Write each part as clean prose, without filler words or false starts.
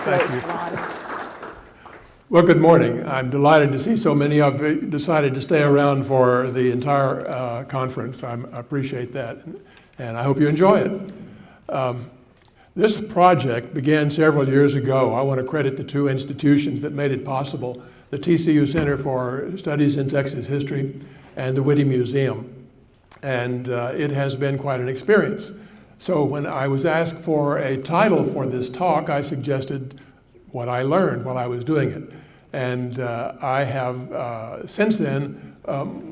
close, Ron. Well, good morning. I'm delighted to see so many of you decided to stay around for the entire conference. I appreciate that, and I hope you enjoy it. This project began several years ago. I want to credit the two institutions that made it possible, the TCU Center for Studies in Texas History and the Whitty Museum. And it has been quite an experience. So when I was asked for a title for this talk, I suggested what I learned while I was doing it. And I have since then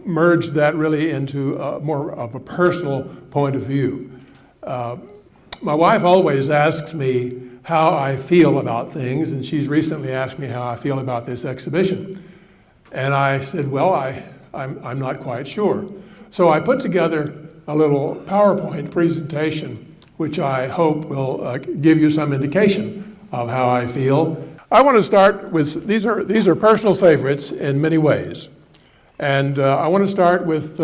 merged that really into more of a personal point of view. My wife always asks me how I feel about things, and she's recently asked me how I feel about this exhibition. And I said, well, I'm not quite sure. So I put together a little PowerPoint presentation, which I hope will give you some indication of how I feel. I want to start with, these are personal favorites in many ways. And I want to start with,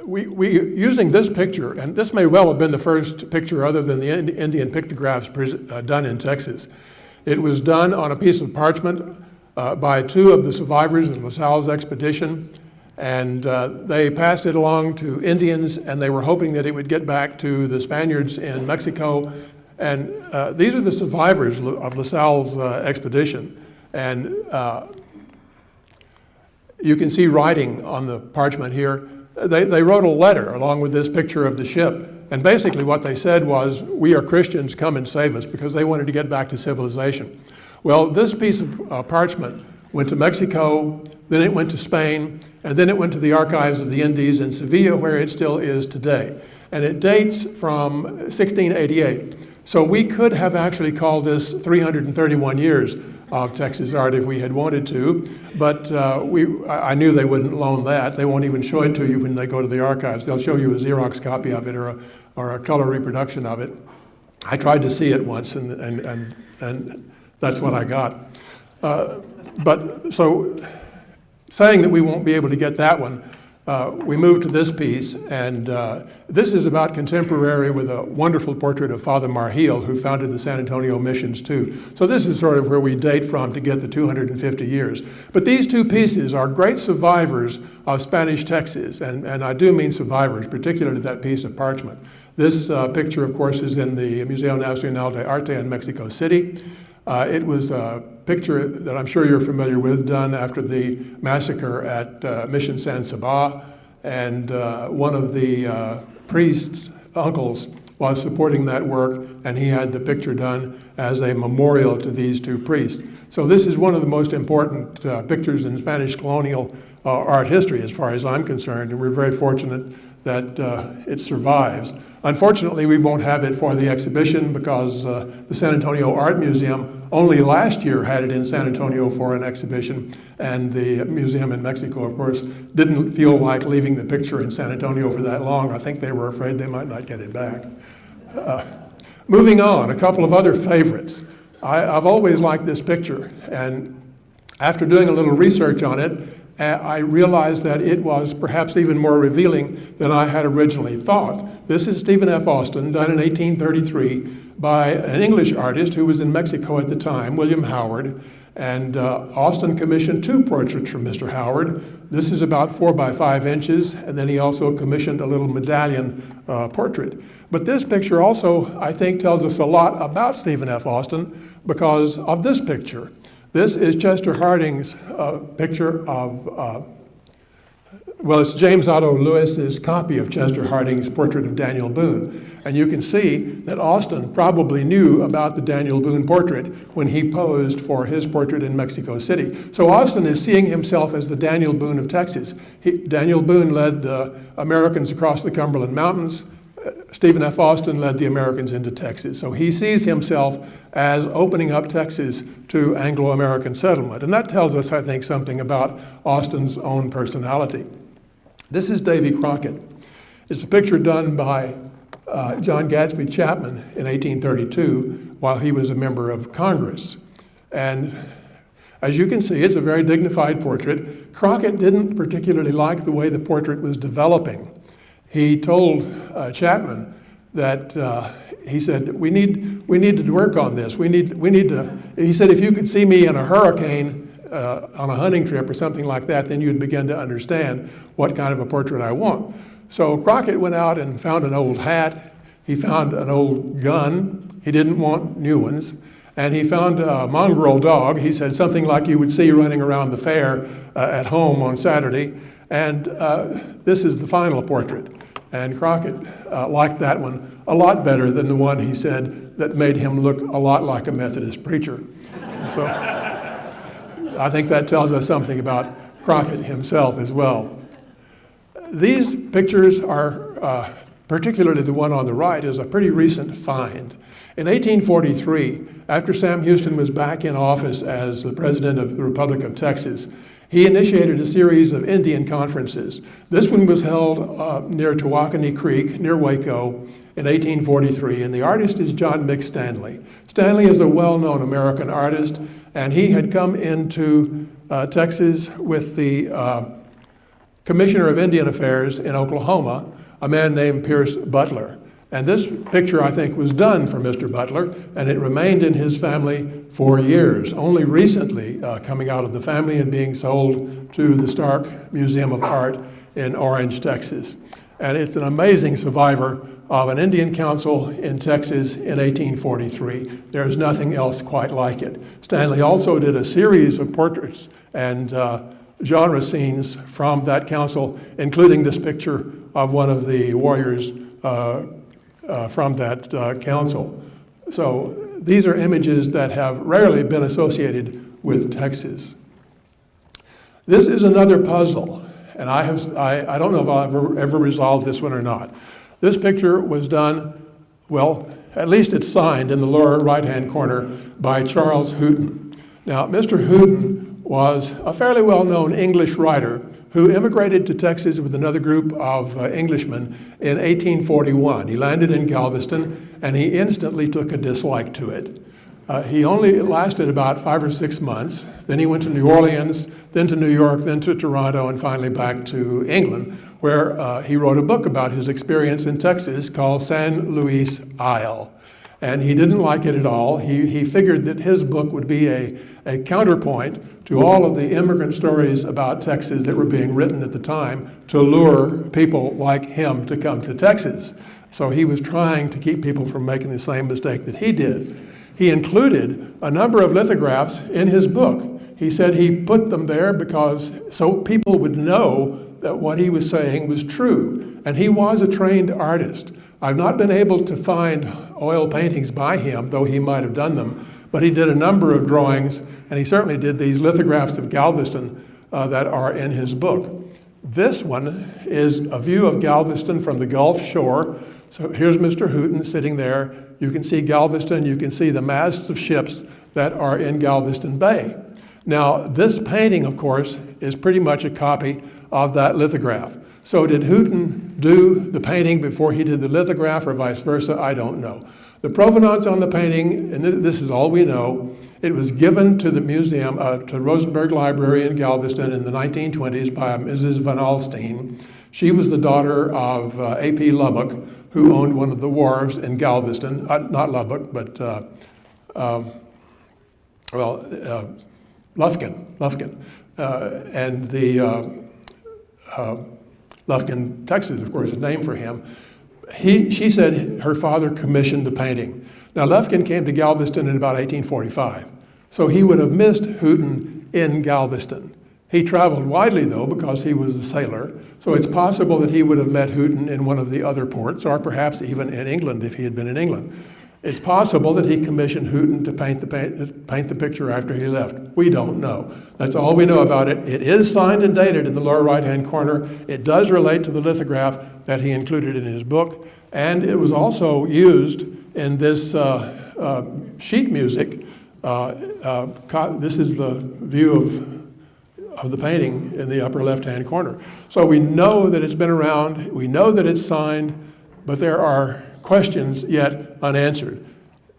using this picture, and this may well have been the first picture other than the Indian pictographs done in Texas. It was done on a piece of parchment by two of the survivors of LaSalle's expedition. And they passed it along to Indians, and they were hoping that it would get back to the Spaniards in Mexico. And these are the survivors of LaSalle's expedition. And you can see writing on the parchment here. They wrote a letter along with this picture of the ship. And basically what they said was, we are Christians, come and save us, because they wanted to get back to civilization. Well, this piece of parchment went to Mexico, then it went to Spain, and then it went to the archives of the Indies in Sevilla, where it still is today. And it dates from 1688. So we could have actually called this 331 years of Texas art if we had wanted to, but I knew they wouldn't loan that. They won't even show it to you when they go to the archives. They'll show you a Xerox copy of it or a color reproduction of it. I tried to see it once, and that's what I got. But so, saying that we won't be able to get that one, we moved to this piece, and this is about contemporary with a wonderful portrait of Father Marhil, who founded the San Antonio missions too. So this is sort of where we date from to get the 250 years. But these two pieces are great survivors of Spanish Texas, and I do mean survivors, particularly that piece of parchment. This picture, of course, is in the Museo Nacional de Arte in Mexico City. It was a picture that I'm sure you're familiar with, done after the massacre at Mission San Saba, and one of the priest's uncles was supporting that work, and he had the picture done as a memorial to these two priests. So this is one of the most important pictures in Spanish colonial art history, as far as I'm concerned, and we're very fortunate that it survives. Unfortunately, we won't have it for the exhibition because the San Antonio Art Museum only last year had it in San Antonio for an exhibition, and the museum in Mexico, of course, didn't feel like leaving the picture in San Antonio for that long. I think they were afraid they might not get it back. Moving on, a couple of other favorites. I've always liked this picture, and after doing a little research on it, I realized that it was perhaps even more revealing than I had originally thought. This is Stephen F. Austin, done in 1833 by an English artist who was in Mexico at the time, William Howard. And Austin commissioned two portraits from Mr. Howard. This is about 4 by 5 inches, and then he also commissioned a little medallion portrait. But this picture also, I think, tells us a lot about Stephen F. Austin because of this picture. This is Chester Harding's picture of, well, it's James Otto Lewis's copy of Chester Harding's portrait of Daniel Boone. And you can see that Austin probably knew about the Daniel Boone portrait when he posed for his portrait in Mexico City. So Austin is seeing himself as the Daniel Boone of Texas. Daniel Boone led Americans across the Cumberland Mountains. Stephen F. Austin led the Americans into Texas. So he sees himself as opening up Texas to Anglo-American settlement. And that tells us, I think, something about Austin's own personality. This is Davy Crockett. It's a picture done by John Gadsby Chapman in 1832 while he was a member of Congress. And as you can see, it's a very dignified portrait. Crockett didn't particularly like the way the portrait was developing. He told Chapman that he said, we need to work on this. We need to, he said, if you could see me in a hurricane on a hunting trip or something like that, then you'd begin to understand what kind of a portrait I want. So Crockett went out and found an old hat. He found an old gun. He didn't want new ones. And he found a mongrel dog. He said something like you would see running around the fair at home on Saturday. And this is the final portrait. And Crockett liked that one a lot better than the one, he said, that made him look a lot like a Methodist preacher. So I think that tells us something about Crockett himself as well. These pictures are, particularly the one on the right, is a pretty recent find. In 1843, after Sam Houston was back in office as the president of the Republic of Texas, he initiated a series of Indian conferences. This one was held near Tawakoni Creek, near Waco, in 1843, and the artist is John Mick Stanley. Stanley is a well-known American artist, and he had come into Texas with the Commissioner of Indian Affairs in Oklahoma, a man named Pierce Butler. And this picture, I think, was done for Mr. Butler, and it remained in his family for years, only recently coming out of the family and being sold to the Stark Museum of Art in Orange, Texas. And it's an amazing survivor of an Indian council in Texas in 1843. There is nothing else quite like it. Stanley also did a series of portraits and genre scenes from that council, including this picture of one of the warriors from that council. So these are images that have rarely been associated with Texas. This is another puzzle, and I don't know if I'll ever resolve this one or not. This picture was done, well, at least it's signed in the lower right-hand corner by Charles Hooton. Now, Mr. Hooton was a fairly well-known English writer who immigrated to Texas with another group of Englishmen in 1841. He landed in Galveston, and he instantly took a dislike to it. He only lasted about 5 or 6 months. Then he went to New Orleans, then to New York, then to Toronto, and finally back to England, where he wrote a book about his experience in Texas called San Luis Isle. And he didn't like it at all. He figured that his book would be a counterpoint to all of the immigrant stories about Texas that were being written at the time to lure people like him to come to Texas. So he was trying to keep people from making the same mistake that he did. He included a number of lithographs in his book. He said he put them there because so people would know that what he was saying was true. And he was a trained artist. I've not been able to find oil paintings by him, though he might have done them, but he did a number of drawings, and he certainly did these lithographs of Galveston that are in his book. This one is a view of Galveston from the Gulf shore. So here's Mr. Hooton sitting there. You can see Galveston, you can see the masts of ships that are in Galveston Bay. Now, this painting, of course, is pretty much a copy of that lithograph. So did Hooton do the painting before he did the lithograph or vice versa? I don't know. The provenance on the painting, and this is all we know, it was given to the museum, to Rosenberg Library in Galveston in the 1920s by Mrs. Van Alstyne. She was the daughter of A.P. Lubbock, who owned one of the wharves in Galveston, not Lubbock, but Lufkin. And the Lufkin, Texas, of course, is named for him. She said her father commissioned the painting. Now, Lufkin came to Galveston in about 1845, so he would have missed Hooton in Galveston. He traveled widely, though, because he was a sailor, so it's possible that he would have met Hooton in one of the other ports, or perhaps even in England if he had been in England. It's possible that he commissioned Hooton to paint the picture after he left. We don't know. That's all we know about it. It is signed and dated in the lower right-hand corner. It does relate to the lithograph that he included in his book, and it was also used in this sheet music. This is the view of the painting in the upper left-hand corner. So we know that it's been around. We know that it's signed, but there are questions yet unanswered.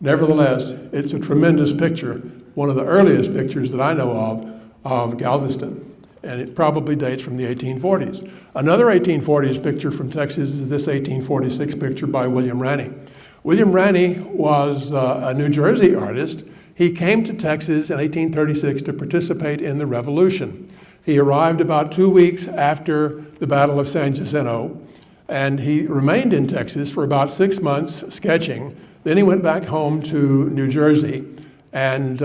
Nevertheless, it's a tremendous picture, one of the earliest pictures that I know of Galveston, and it probably dates from the 1840s. Another 1840s picture from Texas is this 1846 picture by William Ranney. William Ranney was a New Jersey artist. He came to Texas in 1836 to participate in the Revolution. He arrived about 2 weeks after the Battle of San Jacinto, and he remained in Texas for about 6 months sketching. Then he went back home to New Jersey and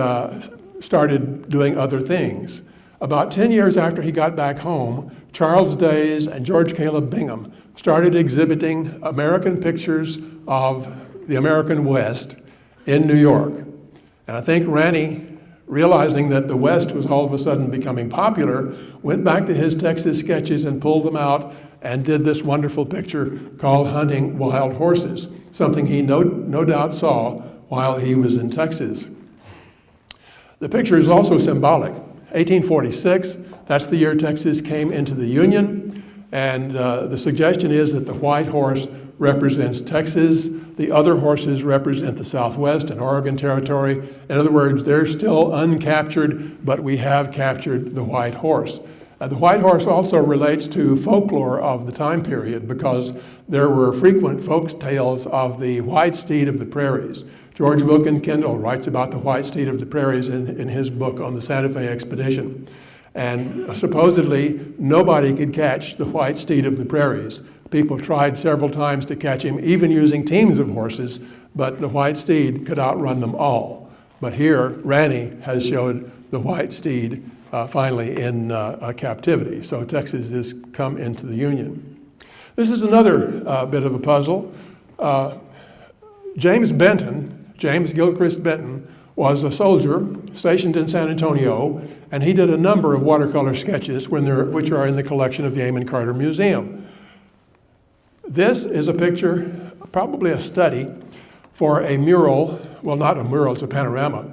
started doing other things. About 10 years after he got back home, Charles Days and George Caleb Bingham started exhibiting American pictures of the American West in New York. And I think Ranney, realizing that the West was all of a sudden becoming popular, went back to his Texas sketches and pulled them out and did this wonderful picture called Hunting Wild Horses, something he no doubt saw while he was in Texas. The picture is also symbolic. 1846, that's the year Texas came into the Union, and the suggestion is that the white horse represents Texas, the other horses represent the Southwest and Oregon Territory. In other words, they're still uncaptured, but we have captured the white horse. The white horse also relates to folklore of the time period because there were frequent folk tales of the white steed of the prairies. George Wilkin Kendall writes about the white steed of the prairies in his book on the Santa Fe expedition. And supposedly, nobody could catch the white steed of the prairies. People tried several times to catch him, even using teams of horses, but the white steed could outrun them all. But here, Ranney has showed the white steed finally in captivity. So Texas has come into the Union. This is another bit of a puzzle. James Gilchrist Benton, was a soldier stationed in San Antonio, and he did a number of watercolor sketches which are in the collection of the Amon Carter Museum. This is a picture, probably a study, for a mural, well, not a mural, it's a panorama.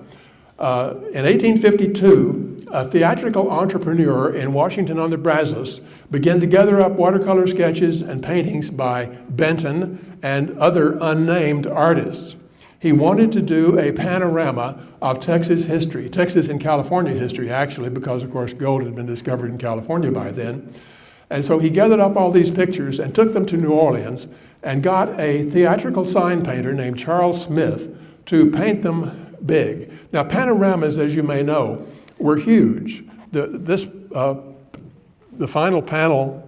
In 1852, a theatrical entrepreneur in Washington on the Brazos began to gather up watercolor sketches and paintings by Benton and other unnamed artists. He wanted to do a panorama of Texas history, Texas and California history, actually, because, of course, gold had been discovered in California by then. And so he gathered up all these pictures and took them to New Orleans and got a theatrical sign painter named Charles Smith to paint them big. Now, panoramas, as you may know, were huge. The final panel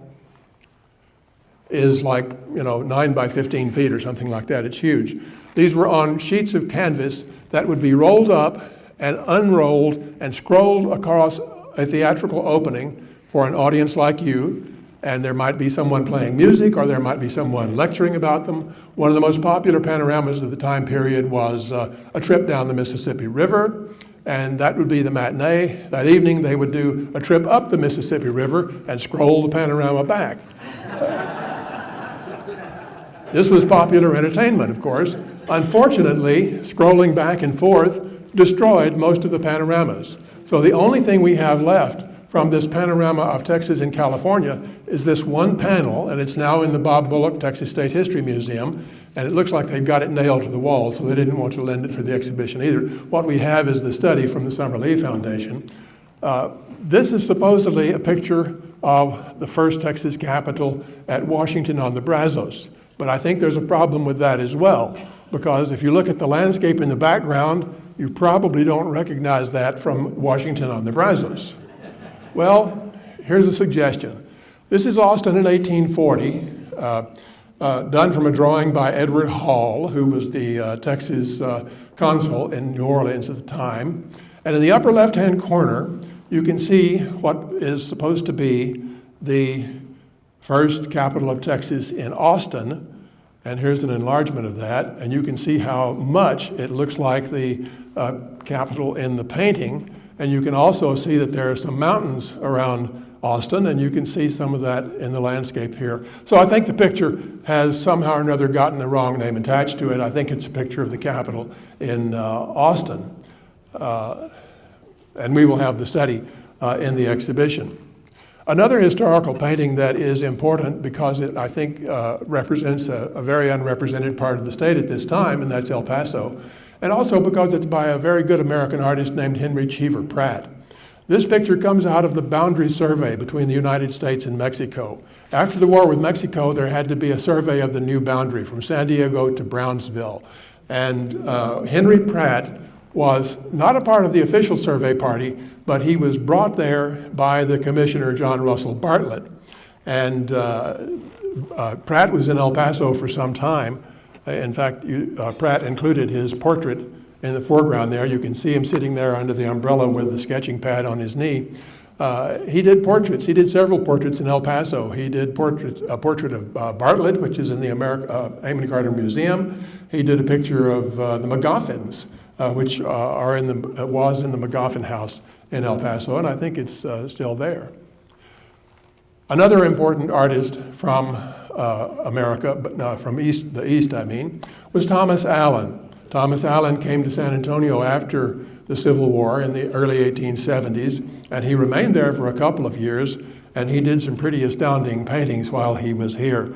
is like, 9 by 15 feet or something like that. It's huge. These were on sheets of canvas that would be rolled up and unrolled and scrolled across a theatrical opening for an audience like you. And there might be someone playing music, or there might be someone lecturing about them. One of the most popular panoramas of the time period was a trip down the Mississippi River, and that would be the matinee. That evening, they would do a trip up the Mississippi River and scroll the panorama back. This was popular entertainment, of course. Unfortunately, scrolling back and forth destroyed most of the panoramas. So the only thing we have left from this panorama of Texas and California is this one panel, and it's now in the Bob Bullock Texas State History Museum, and it looks like they've got it nailed to the wall, so they didn't want to lend it for the exhibition either. What we have is the study from the Summer Lee Foundation. This is supposedly a picture of the first Texas Capitol at Washington on the Brazos, but I think there's a problem with that as well, because if you look at the landscape in the background, you probably don't recognize that from Washington on the Brazos. Well, here's a suggestion. This is Austin in 1840, done from a drawing by Edward Hall, who was the Texas consul in New Orleans at the time. And in the upper left-hand corner, you can see what is supposed to be the first capital of Texas in Austin. And here's an enlargement of that. And you can see how much it looks like the capital in the painting. And you can also see that there are some mountains around Austin, and you can see some of that in the landscape here. So I think the picture has somehow or another gotten the wrong name attached to it. I think it's a picture of the Capitol in Austin. And we will have the study in the exhibition. Another historical painting that is important because it, I think, represents a very unrepresented part of the state at this time, and that's El Paso. And also because it's by a very good American artist named Henry Cheever Pratt. This picture comes out of the boundary survey between the United States and Mexico. After the war with Mexico, there had to be a survey of the new boundary from San Diego to Brownsville. And Henry Pratt was not a part of the official survey party, but he was brought there by the commissioner, John Russell Bartlett. And Pratt was in El Paso for some time. In fact, Pratt included his portrait in the foreground there. You can see him sitting there under the umbrella with the sketching pad on his knee. He did portraits. He did several portraits in El Paso. He did a portrait of Bartlett, which is in the Amon Carter Museum. He did a picture of the McGoffins, which was in the McGoffin House in El Paso, and I think it's still there. Another important artist from America, but from the East, was Thomas Allen. Thomas Allen came to San Antonio after the Civil War in the early 1870s, and he remained there for a couple of years, and he did some pretty astounding paintings while he was here.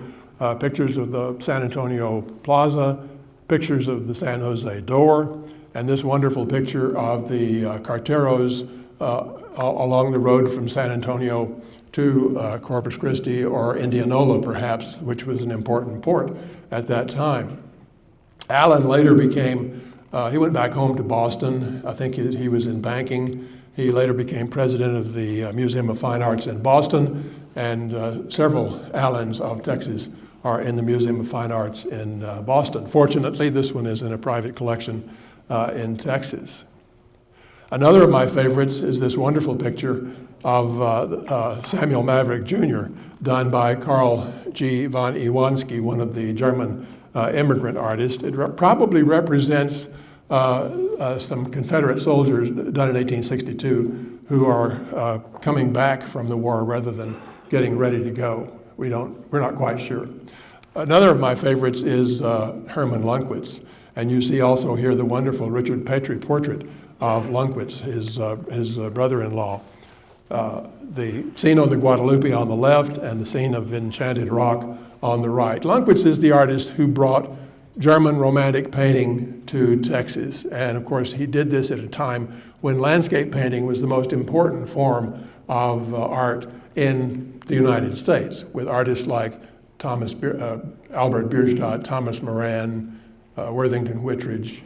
Pictures of the San Antonio Plaza, pictures of the San Jose door, and this wonderful picture of the carteros along the road from San Antonio to Corpus Christi or Indianola, perhaps, which was an important port at that time. Allen later he went back home to Boston. I think he was in banking. He later became president of the Museum of Fine Arts in Boston, and several Allens of Texas are in the Museum of Fine Arts in Boston. Fortunately, this one is in a private collection in Texas. Another of my favorites is this wonderful picture of Samuel Maverick Jr., done by Karl G. von Iwanski, one of the German immigrant artists. It probably represents some Confederate soldiers done in 1862 who are coming back from the war rather than getting ready to go. We're not quite sure. Another of my favorites is Herman Lundqvist, and you see also here the wonderful Richard Petrie portrait of Lundqvist, his brother-in-law. The scene on the Guadalupe on the left and the scene of Enchanted Rock on the right. Lundqvist is the artist who brought German Romantic painting to Texas. And of course, he did this at a time when landscape painting was the most important form of art in the United States, with artists like Albert Bierstadt, Thomas Moran, Worthington Whitridge,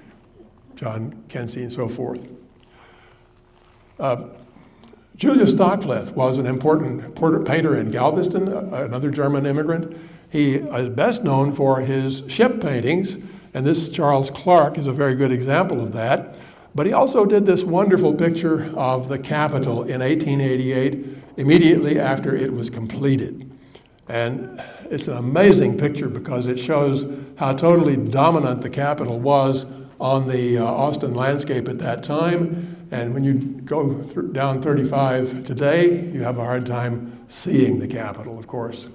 John Kensey, and so forth. Julius Stockleth was an important painter in Galveston, another German immigrant. He is best known for his ship paintings, and this Charles Clark is a very good example of that. But he also did this wonderful picture of the Capitol in 1888, immediately after it was completed. And it's an amazing picture because it shows how totally dominant the Capitol was on the Austin landscape at that time. And when you go down 35 today, you have a hard time seeing the Capitol, of course.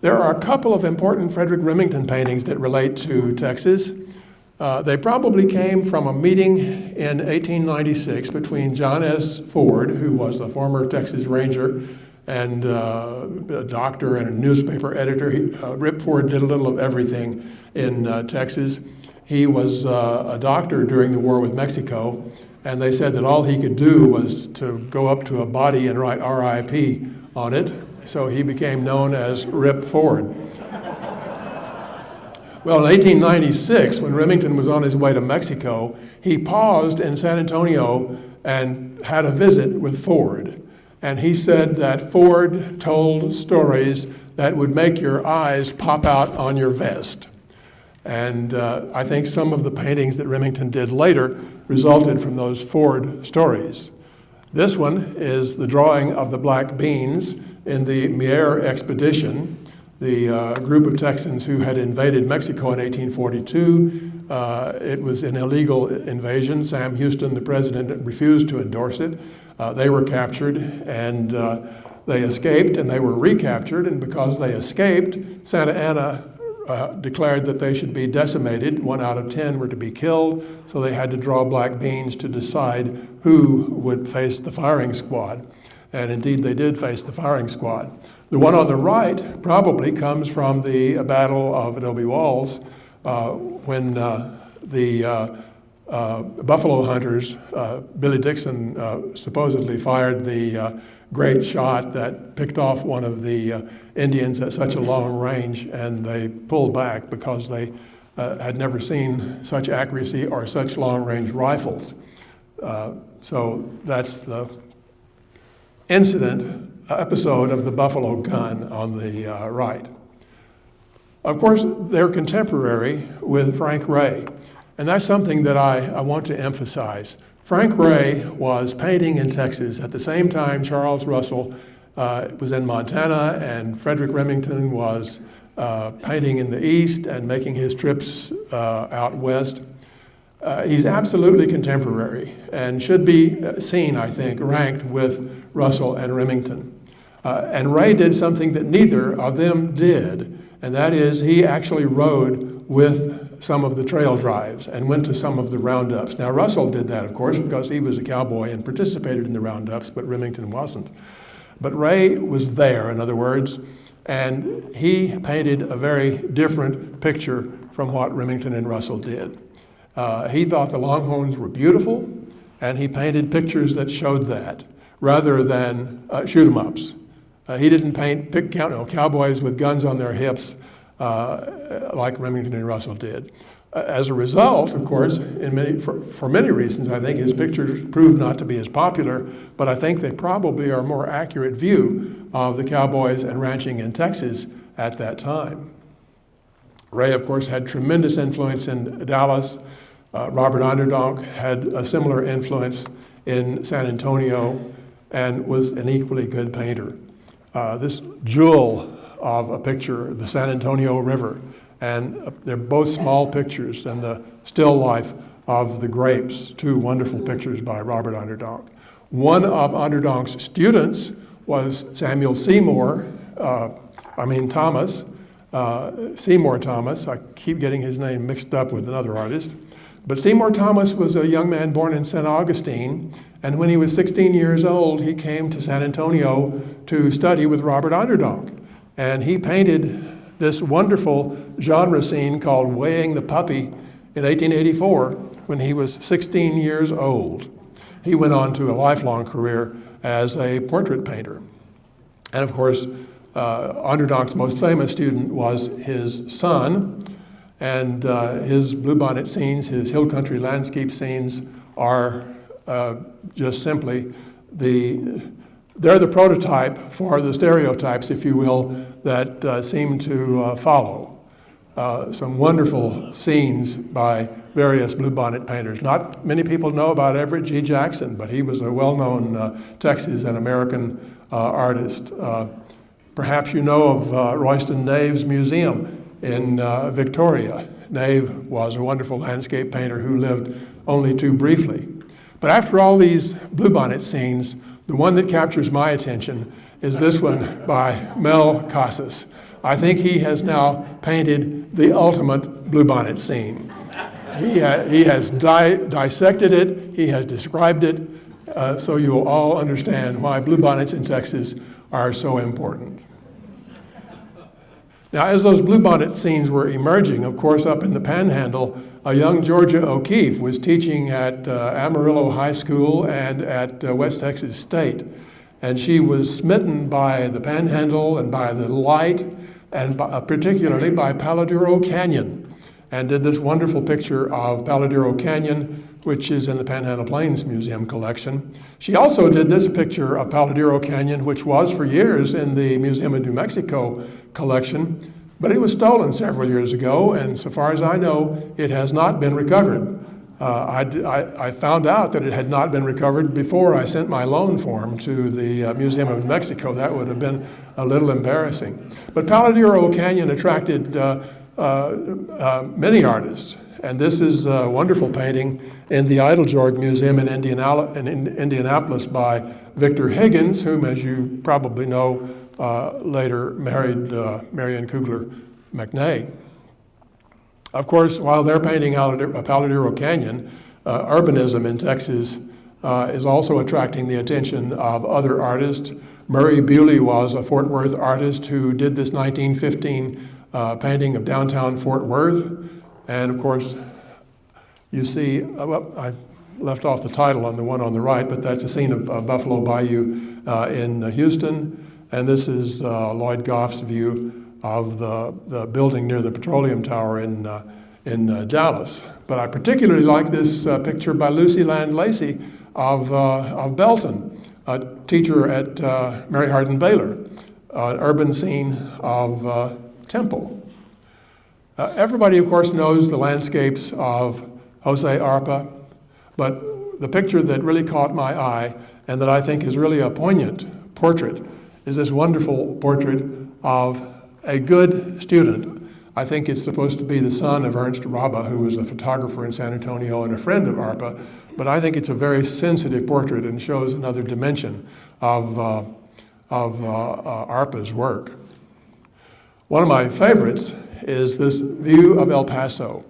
There are a couple of important Frederick Remington paintings that relate to Texas. They probably came from a meeting in 1896 between John S. Ford, who was a former Texas Ranger, and a doctor and a newspaper editor. Rip Ford did a little of everything in Texas. He was a doctor during the war with Mexico, and they said that all he could do was to go up to a body and write RIP on it, so he became known as Rip Ford. Well, in 1896, when Remington was on his way to Mexico, he paused in San Antonio and had a visit with Ford. And he said that Ford told stories that would make your eyes pop out on your vest. And I think some of the paintings that Remington did later resulted from those Ford stories. This one is the drawing of the black beans in the Mier expedition, the group of Texans who had invaded Mexico in 1842. It was an illegal invasion. Sam Houston, the president, refused to endorse it. They were captured, and they escaped, and they were recaptured. And because they escaped, Santa Anna declared that they should be decimated. 1 out of 10 were to be killed, so they had to draw black beans to decide who would face the firing squad. And indeed, they did face the firing squad. The one on the right probably comes from the Battle of Adobe Walls, when the buffalo hunters. Billy Dixon supposedly fired the great shot that picked off one of the Indians at such a long range, and they pulled back because they had never seen such accuracy or such long-range rifles. So that's the episode of the buffalo gun on the right. Of course, they're contemporary with Frank Ray, and that's something that I want to emphasize. Frank Ray was painting in Texas at the same time Charles Russell was in Montana, and Frederick Remington was painting in the East and making his trips out west. He's absolutely contemporary and should be seen, I think, ranked with Russell and Remington. And Ray did something that neither of them did, and that is he actually rode with some of the trail drives and went to some of the roundups. Now, Russell did that, of course, because he was a cowboy and participated in the roundups, but Remington wasn't. But Ray was there, in other words, and he painted a very different picture from what Remington and Russell did. He thought the Longhorns were beautiful, and he painted pictures that showed that, rather than shoot-em-ups. He didn't paint cowboys with guns on their hips like Remington and Russell did. As a result, of course, for many reasons, I think his pictures proved not to be as popular, but I think they probably are a more accurate view of the cowboys and ranching in Texas at that time. Ray, of course, had tremendous influence in Dallas. Robert Onderdonk had a similar influence in San Antonio and was an equally good painter. This jewel of a picture, the San Antonio River, and they're both small pictures, and the still life of the grapes, two wonderful pictures by Robert Onderdonk. One of Onderdonk's students was Samuel Thomas, Seymour Thomas. I keep getting his name mixed up with another artist. But Seymour Thomas was a young man born in St. Augustine, and when he was 16 years old, he came to San Antonio to study with Robert Onderdonk. And he painted this wonderful genre scene called Weighing the Puppy in 1884 when he was 16 years old. He went on to a lifelong career as a portrait painter. And of course, Onderdonk's most famous student was his son, and his Bluebonnet scenes, his hill country landscape scenes are just simply they're the prototype for the stereotypes, if you will, that seem to follow. Some wonderful scenes by various Bluebonnet painters. Not many people know about Everett G. Jackson, but he was a well-known Texas and American artist. Perhaps you know of Royston Nave's museum in Victoria. Nave was a wonderful landscape painter who lived only too briefly. But after all these Bluebonnet scenes, the one that captures my attention is this one by Mel Casas. I think he has now painted the ultimate Bluebonnet scene. He has dissected it, he has described it, so you'll all understand why Bluebonnets in Texas are so important. Now, as those Bluebonnet scenes were emerging, of course, up in the Panhandle, a young Georgia O'Keeffe was teaching at Amarillo High School and at West Texas State. And she was smitten by the Panhandle and by the light, and particularly by Paladuro Canyon, and did this wonderful picture of Paladuro Canyon, which is in the Panhandle Plains Museum collection. She also did this picture of Paladuro Canyon, which was for years in the Museum of New Mexico collection, but it was stolen several years ago, and so far as I know, it has not been recovered. I found out that it had not been recovered before I sent my loan form to the Museum of New Mexico. That would have been a little embarrassing. But Paladuro Canyon attracted many artists, and this is a wonderful painting in the Eiteljorg Museum in Indianapolis by Victor Higgins, whom, as you probably know, later married Marion Kugler McNay. Of course, while they're painting Paladuro Canyon, urbanism in Texas is also attracting the attention of other artists. Murray Bewley was a Fort Worth artist who did this 1915 painting of downtown Fort Worth. And of course, You see, well, I left off the title on the one on the right, but that's a scene of Buffalo Bayou in Houston, and this is Lloyd Goff's view of the building near the Petroleum Tower in Dallas. But I particularly like this picture by Lucy Land Lacey of Belton, a teacher at Mary Hardin Baylor, an urban scene of Temple. Everybody, of course, knows the landscapes of Jose Arpa, but the picture that really caught my eye and that I think is really a poignant portrait is this wonderful portrait of a good student. I think it's supposed to be the son of Ernst Rabba, who was a photographer in San Antonio and a friend of Arpa, but I think it's a very sensitive portrait and shows another dimension of Arpa's work. One of my favorites is this view of El Paso,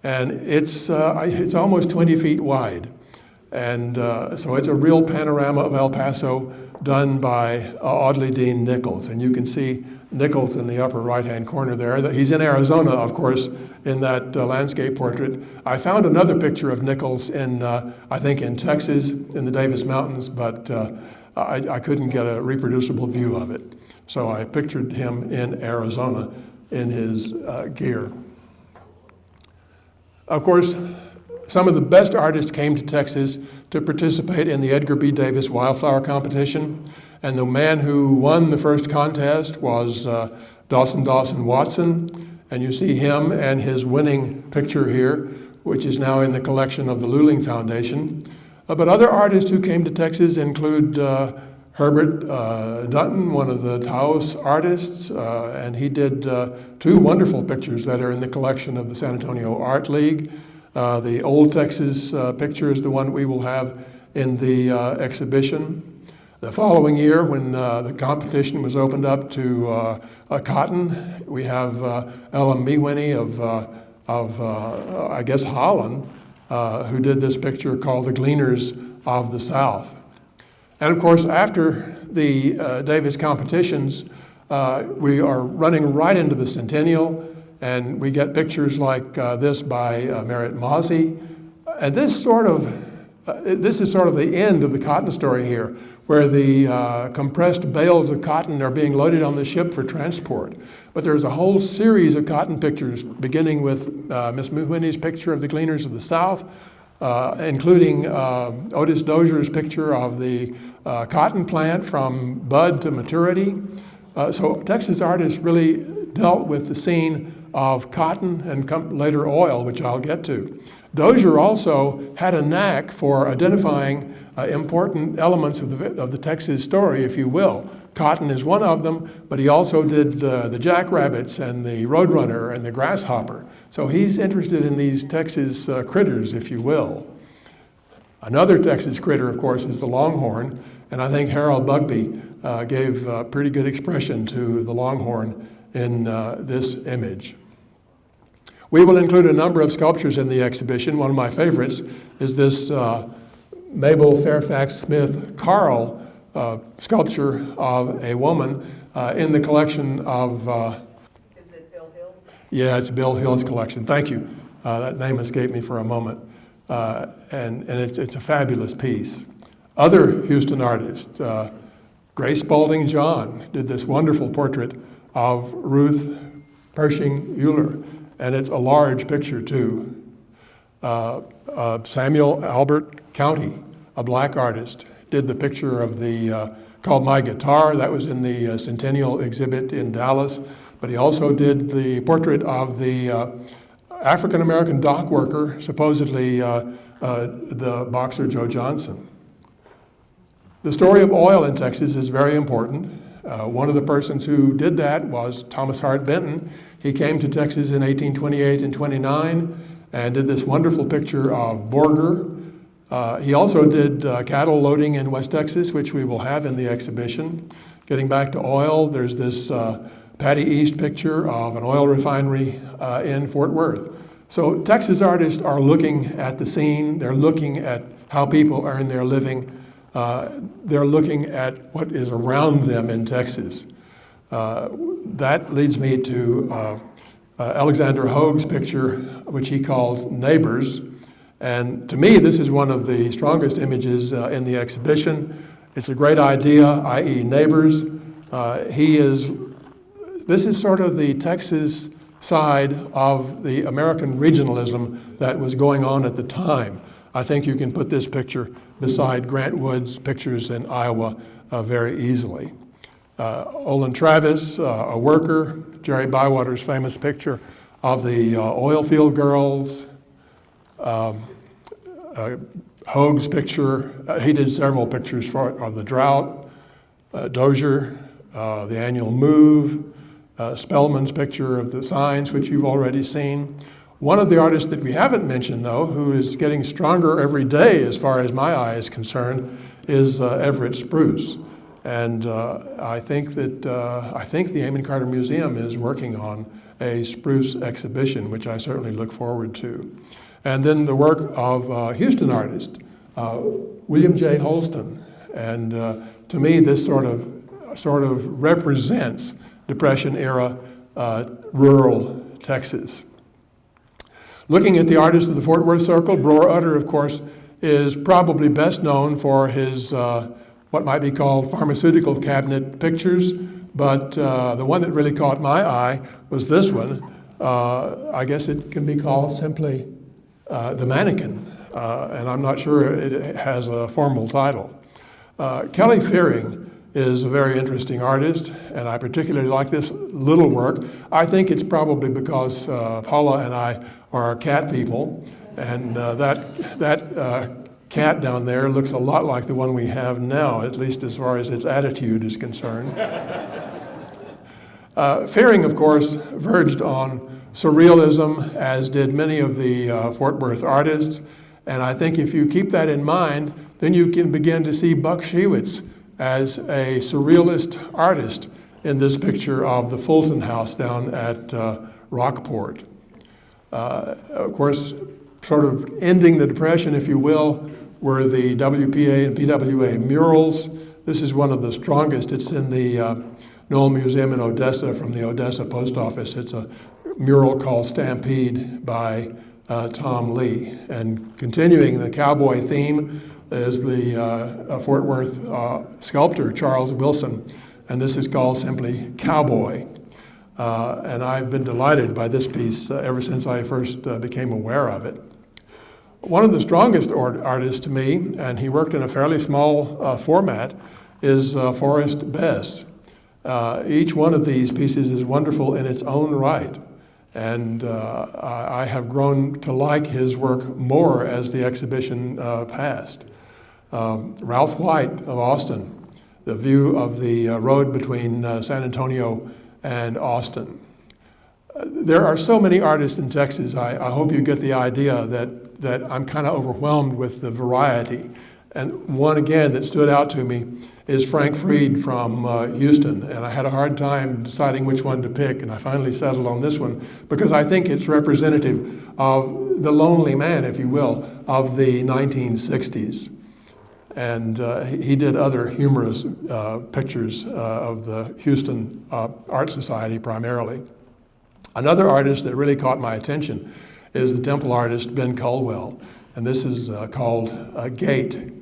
and it's almost 20 feet wide, and so it's a real panorama of El Paso done by Audley Dean Nichols, and you can see Nichols in the upper right-hand corner there. He's in Arizona, of course, in that landscape portrait. I found another picture of Nichols in, I think, in Texas, in the Davis Mountains, but I couldn't get a reproducible view of it. So I pictured him in Arizona in his gear. Of course, some of the best artists came to Texas to participate in the Edgar B. Davis Wildflower Competition. And the man who won the first contest was Dawson Watson. And you see him and his winning picture here, which is now in the collection of the Luling Foundation. But other artists who came to Texas include Herbert Dutton, one of the Taos artists, and he did two wonderful pictures that are in the collection of the San Antonio Art League. The Old Texas picture is the one we will have in the exhibition. The following year, when the competition was opened up to cotton, we have Ella Mewiney of I guess, Holland, who did this picture called The Gleaners of the South. And of course, after the Davis competitions, we are running right into the centennial, and we get pictures like this by Merritt Mozzie. And this is sort of the end of the cotton story here, where the compressed bales of cotton are being loaded on the ship for transport. But there's a whole series of cotton pictures, beginning with Miss Mewiney's picture of the Gleaners of the South, including Otis Dozier's picture of the cotton plant from bud to maturity. So Texas artists really dealt with the scene of cotton and later oil, which I'll get to. Dozier also had a knack for identifying important elements of the Texas story, if you will. Cotton is one of them, but he also did the jackrabbits and the roadrunner and the grasshopper. So he's interested in these Texas critters, if you will. Another Texas critter, of course, is the longhorn, and I think Harold Bugbee gave pretty good expression to the longhorn in this image. We will include a number of sculptures in the exhibition. One of my favorites is this Mabel Fairfax Smith Carl sculpture of a woman in the collection of... Is it Bill Hill's? Yeah, it's Bill Hill's collection. Thank you. That name escaped me for a moment. And it's a fabulous piece. Other Houston artists, Grace Spalding John did this wonderful portrait of Ruth Pershing Euler, and it's a large picture too. Samuel Albert County, a black artist, did the picture of the, called My Guitar. That was in the Centennial exhibit in Dallas. But he also did the portrait of the African-American dock worker, supposedly the boxer Joe Johnson. The story of oil in Texas is very important. One of the persons who did that was Thomas Hart Benton. He came to Texas in 1828 and 29 and did this wonderful picture of Borger. He also did cattle loading in West Texas, which we will have in the exhibition. Getting back to oil, there's this Patty East picture of an oil refinery in Fort Worth. So Texas artists are looking at the scene, they're looking at how people earn their living, they're looking at what is around them in Texas. That leads me to Alexander Hoag's picture, which he calls Neighbors. And to me, this is one of the strongest images in the exhibition. It's a great idea, i.e. neighbors. This is sort of the Texas side of the American regionalism that was going on at the time. I think you can put this picture beside Grant Wood's pictures in Iowa very easily. Olin Travis, a worker, Jerry Bywater's famous picture of the oil field girls, Hoag's picture, he did several pictures of the drought, Dozier, the annual move, Spellman's picture of the signs, which you've already seen. One of the artists that we haven't mentioned, though, who is getting stronger every day as far as my eye is concerned, is Everett Spruce. And I think the Amon Carter Museum is working on a Spruce exhibition, which I certainly look forward to. And then the work of Houston artist, William J. Holston. And to me, this sort of represents Depression era rural Texas. Looking at the artists of the Fort Worth Circle, Brewer Utter, of course, is probably best known for his what might be called pharmaceutical cabinet pictures, but the one that really caught my eye was this one. I guess it can be called simply The Mannequin, and I'm not sure it has a formal title. Kelly Fearing is a very interesting artist, and I particularly like this little work. I think it's probably because Paula and I are cat people, and that cat down there looks a lot like the one we have now, at least as far as its attitude is concerned. Fearing, of course, verged on surrealism, as did many of the Fort Worth artists, and I think if you keep that in mind, then you can begin to see Buck Shewitz as a surrealist artist in this picture of the Fulton House down at Rockport. Of course, sort of ending the Depression, if you will, were the WPA and PWA murals. This is one of the strongest. It's in the Knoll Museum in Odessa from the Odessa Post Office. It's a mural called Stampede by Tom Lee. And continuing the cowboy theme is the Fort Worth sculptor, Charles Wilson, and this is called simply Cowboy. And I've been delighted by this piece ever since I first became aware of it. One of the strongest artists to me, and he worked in a fairly small format, is Forrest Bess. Each one of these pieces is wonderful in its own right, and I have grown to like his work more as the exhibition passed. Ralph White of Austin, the view of the road between San Antonio and Austin. There are so many artists in Texas. I hope you get the idea that I'm kind of overwhelmed with the variety. And one, again, that stood out to me is Frank Fried from Houston. And I had a hard time deciding which one to pick, and I finally settled on this one because I think it's representative of the lonely man, if you will, of the 1960s. And he did other humorous pictures of the Houston Art Society primarily. Another artist that really caught my attention is the temple artist Ben Culwell, and this is called Gate.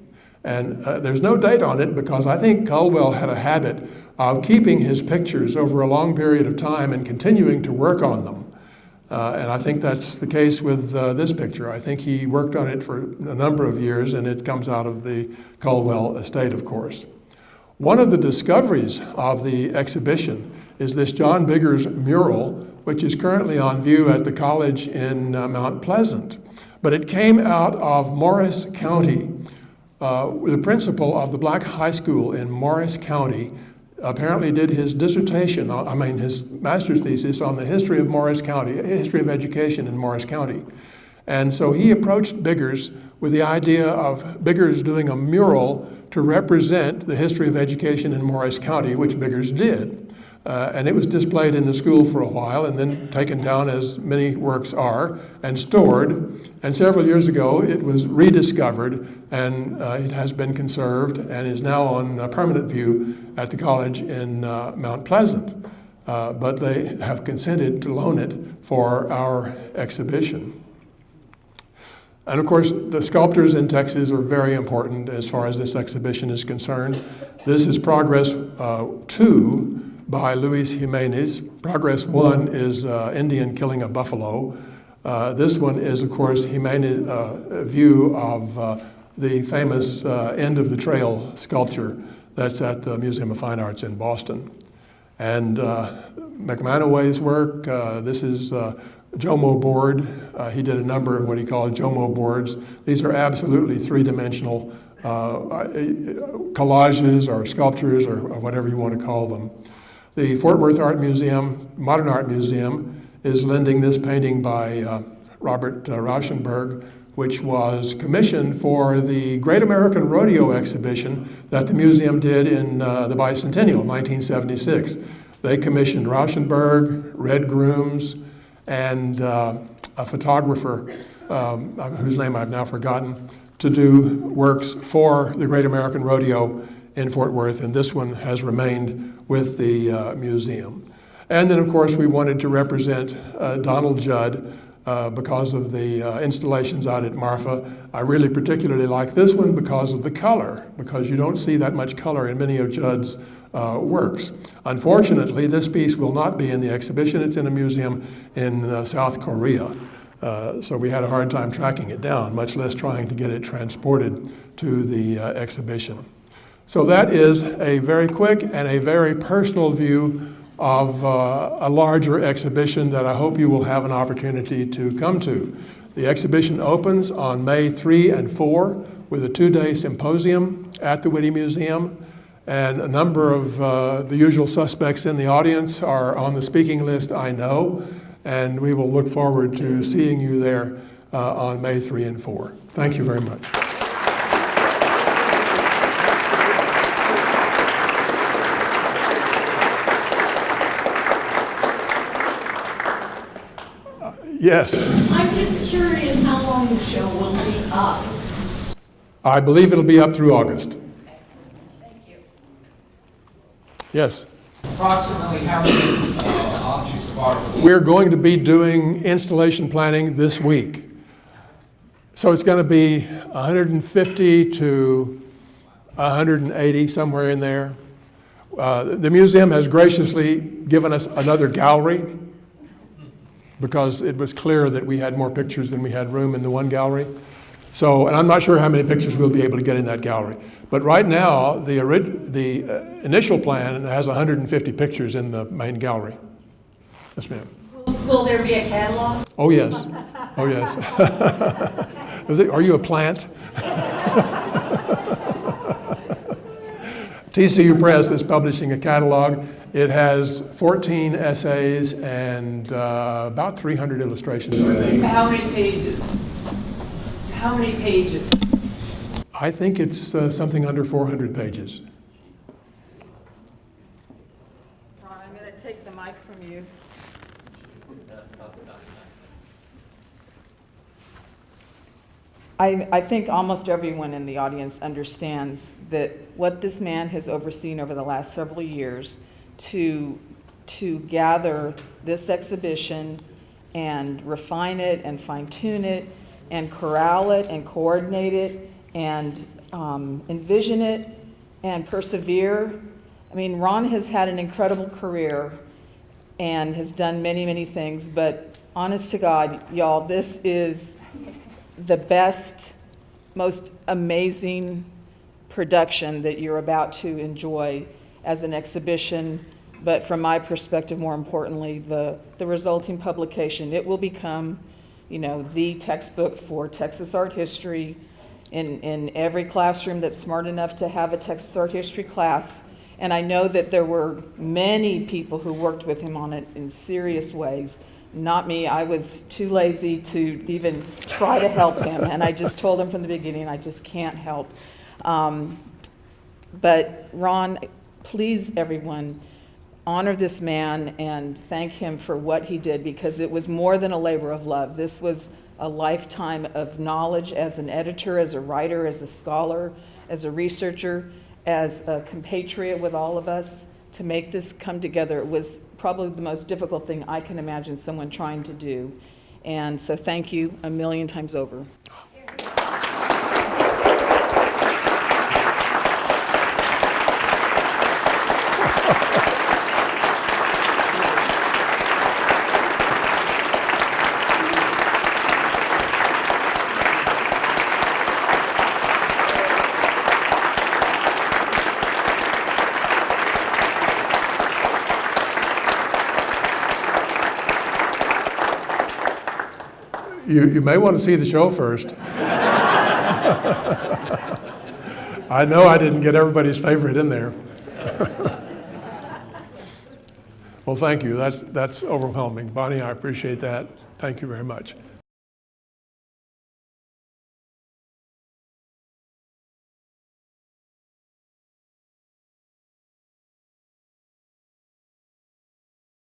And there's no date on it because I think Culwell had a habit of keeping his pictures over a long period of time and continuing to work on them. And I think that's the case with this picture. I think he worked on it for a number of years, and it comes out of the Culwell estate, of course. One of the discoveries of the exhibition is this John Biggers mural, which is currently on view at the college in Mount Pleasant. But it came out of Morris County. The principal of the Black High School in Morris County apparently did his dissertation, his master's thesis on the history of Morris County, history of education in Morris County. And so he approached Biggers with the idea of Biggers doing a mural to represent the history of education in Morris County, which Biggers did. And it was displayed in the school for a while and then taken down, as many works are, and stored. And several years ago, it was rediscovered, and it has been conserved and is now on permanent view at the college in Mount Pleasant. But they have consented to loan it for our exhibition. And of course, the sculptures in Texas are very important as far as this exhibition is concerned. This is Progress 2 by Luis Jimenez. Progress 1 is Indian killing a buffalo. This one is, of course, Jimenez's view of the famous End of the Trail sculpture that's at the Museum of Fine Arts in Boston. And McManaway's work, this is Jomo board. He did a number of what he called Jomo boards. These are absolutely three-dimensional collages or sculptures or whatever you want to call them. The Fort Worth Art Museum, Modern Art Museum, is lending this painting by Robert Rauschenberg, which was commissioned for the Great American Rodeo exhibition that the museum did in the bicentennial, 1976. They commissioned Rauschenberg, Red Grooms, and a photographer whose name I've now forgotten, to do works for the Great American Rodeo in Fort Worth, and this one has remained with the museum. And then, of course, we wanted to represent Donald Judd because of the installations out at Marfa. I really particularly like this one because of the color, because you don't see that much color in many of Judd's works. Unfortunately, this piece will not be in the exhibition. It's in a museum in South Korea. So we had a hard time tracking it down, much less trying to get it transported to the exhibition. So that is a very quick and a very personal view of a larger exhibition that I hope you will have an opportunity to come to. The exhibition opens on May 3 and 4 with a 2-day symposium at the Whitty Museum. And a number of the usual suspects in the audience are on the speaking list, I know, and we will look forward to seeing you there on May 3 and 4. Thank you very much. Yes. I'm just curious how long the show will be up. I believe it'll be up through August. Yes. Approximately how many objects of art? We're going to be doing installation planning this week. So it's going to be 150 to 180, somewhere in there. The museum has graciously given us another gallery because it was clear that we had more pictures than we had room in the one gallery. So, and I'm not sure how many pictures we'll be able to get in that gallery. But right now, the initial plan has 150 pictures in the main gallery. Yes, ma'am. Will there be a catalog? Oh, yes. Oh, yes. Are you a plant? TCU Press is publishing a catalog. It has 14 essays and about 300 illustrations, I think. How many pages? How many pages? I think it's something under 400 pages. Ron, I'm going to take the mic from you. I think almost everyone in the audience understands that what this man has overseen over the last several years to gather this exhibition and refine it and fine-tune it and corral it and coordinate it and envision it and persevere. I mean, Ron has had an incredible career and has done many, many things, but honest to God, y'all, this is the best, most amazing production that you're about to enjoy as an exhibition, but from my perspective, more importantly, the resulting publication. It will become, you know, the textbook for Texas art history in every classroom that's smart enough to have a Texas art history class. And I know that there were many people who worked with him on it in serious ways. Not me. I was too lazy to even try to help him, and I just told him from the beginning, I just can't help. But Ron, please, everyone, honor this man and thank him for what he did, because it was more than a labor of love. This was a lifetime of knowledge as an editor, as a writer, as a scholar, as a researcher, as a compatriot with all of us to make this come together. It was probably the most difficult thing I can imagine someone trying to do. And so thank you a million times over. You may want to see the show first. I know I didn't get everybody's favorite in there. Well, thank you. That's overwhelming. Bonnie, I appreciate that. Thank you very much.